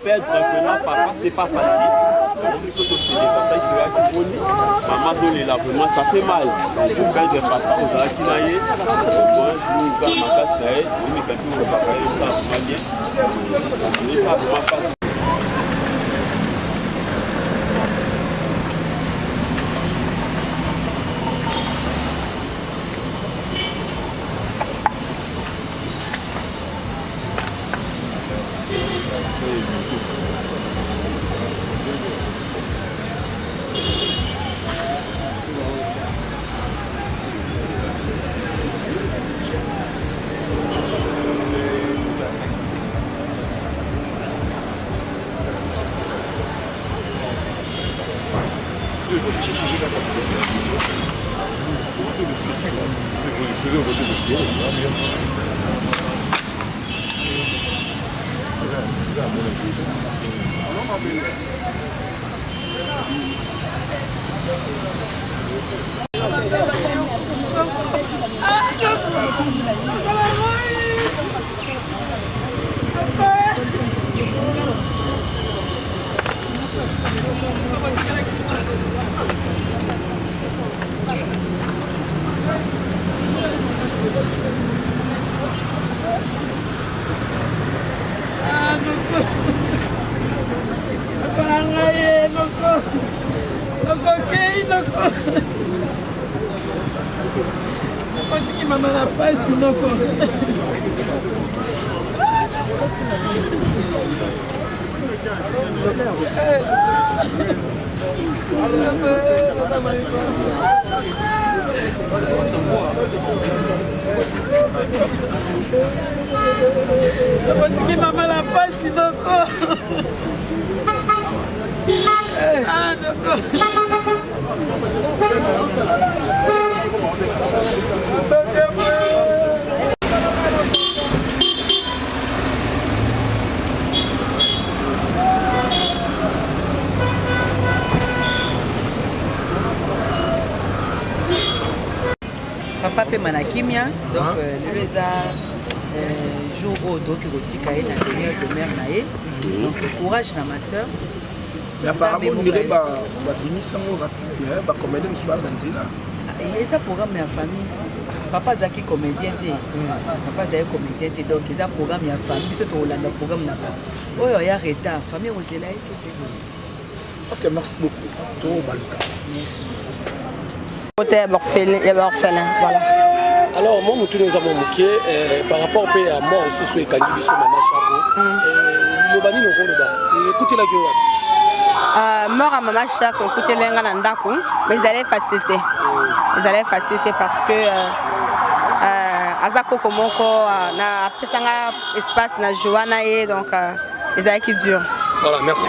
Perdre vraiment papa c'est pas facile. Maman là vraiment ça fait mal. Pour perdre papa aux Akinaye, moi je nous garde ma casse d'aide, je me calcule le papa et ça va bien. Et ça vraiment facile. Maman la passe, papa pe manakimia donc le jour où donc rotika est dans le mère naé donc courage na ma sœur. Apparemment on dirait ba binisa mo ba comédien soit dans zila. Et ça programme ya famille. Papa zaki comédien té. Papa zaki comédien té donc ça programme ya famille biso to Hollande programme na ba. Oyo ya retard famille Rosela et tout c'est. OK, merci beaucoup. To baluka. Merci. Côté orphelin, voilà. Alors moi nous avons moqué par rapport à mort sous sous ekangi biso mama Chako. Lobani no koloba. Écoutez la gueule. Mort à maman Chako, écoutez lenga na ndako, mais ils allaient faciliter. Ils allaient faciliter parce que azako komoko na pesanga espace na Joana et donc ils allaient qui dure. Voilà, merci.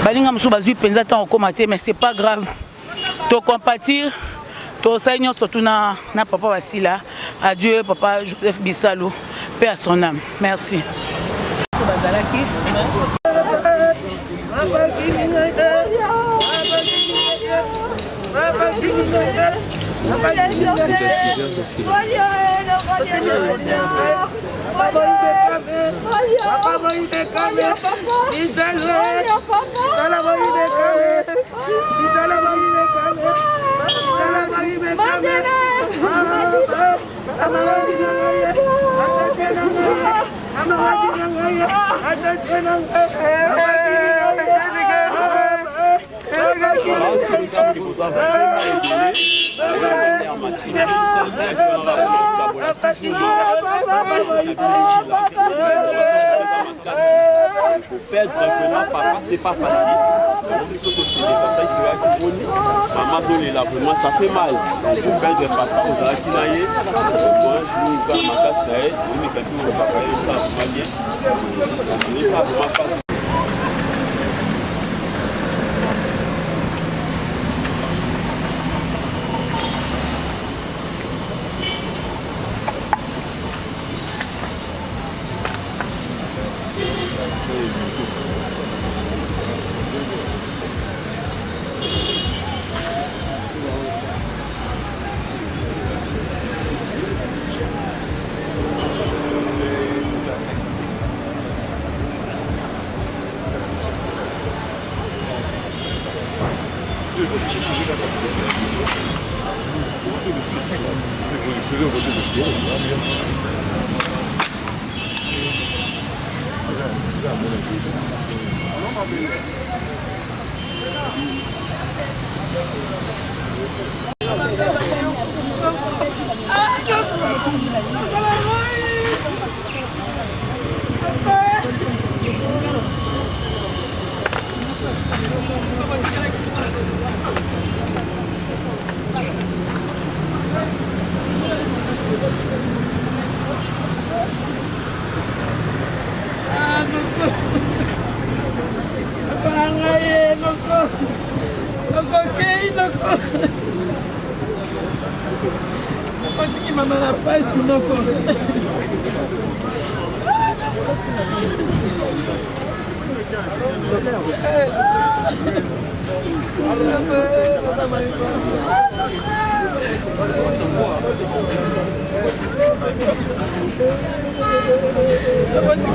Balinga musu bazui penza tant commenter mais c'est pas grave. To compatir, to saignon surtout na papa Wasila. Adieu papa Joseph Bissalo, paix à son âme. Merci. Papa, Pour perdre là, papa, c'est pas facile. Maman Zolela, vraiment, ça fait mal. Pour perdre papa, on a kinaye. Moi, je nous garde ma casse d'ailleurs. On est quelqu'un au papa, et ça, vraiment bien. Et ça, vraiment facile.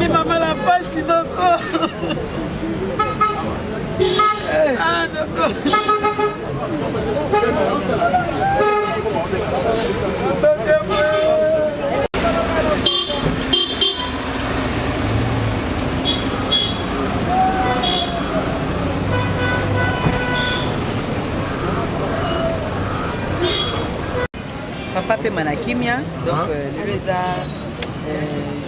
Maman la passe, ah, d'accord. Papa peut manakimia, donc lui a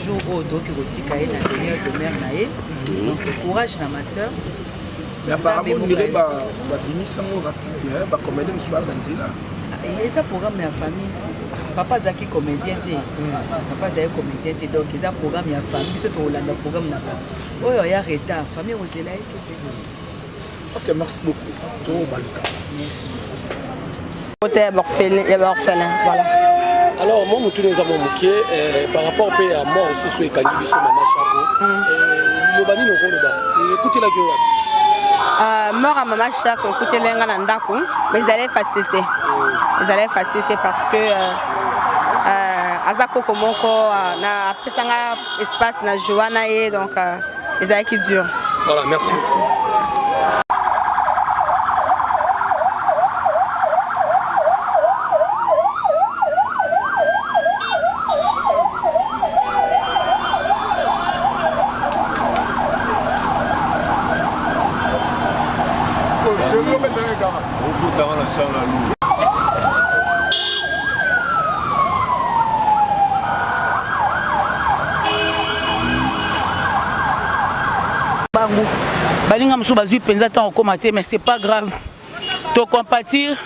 jour au donc il na dernière demeure naé. Donc courage na ma soeur. Mais apparemment on dirait ba binisa mo ba comédien monsieur ba banzila. Et ça programme ya famille. Papa zaki comédien té. Papa zaki comédien té donc ils a programme ya famille biso to Hollande programme na ba. Oyo ya retard famille ozela et tout c'est. OK, merci beaucoup. To balika. Merci. Côté orphelin, voilà. Alors, moi, nous avons moqué par rapport à mort sous ce Kangi Biso Mama Chapo. Le bani no rôle écoutez la gueule. Mort à Mama Chapo, écoutez l'enga nandaku, mais ils allaient faciliter. Ils allaient faciliter parce que Azako Komoko na pesanga espace na Joana et donc ils allaient qui durent. Voilà, merci. Balinga musu bazui penza tant commenter mais c'est pas grave. To compatir,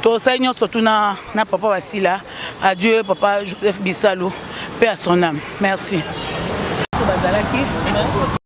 to saignon surtout na papa Wasila. Adieu papa Joseph Bissalou, paix à son âme. Merci.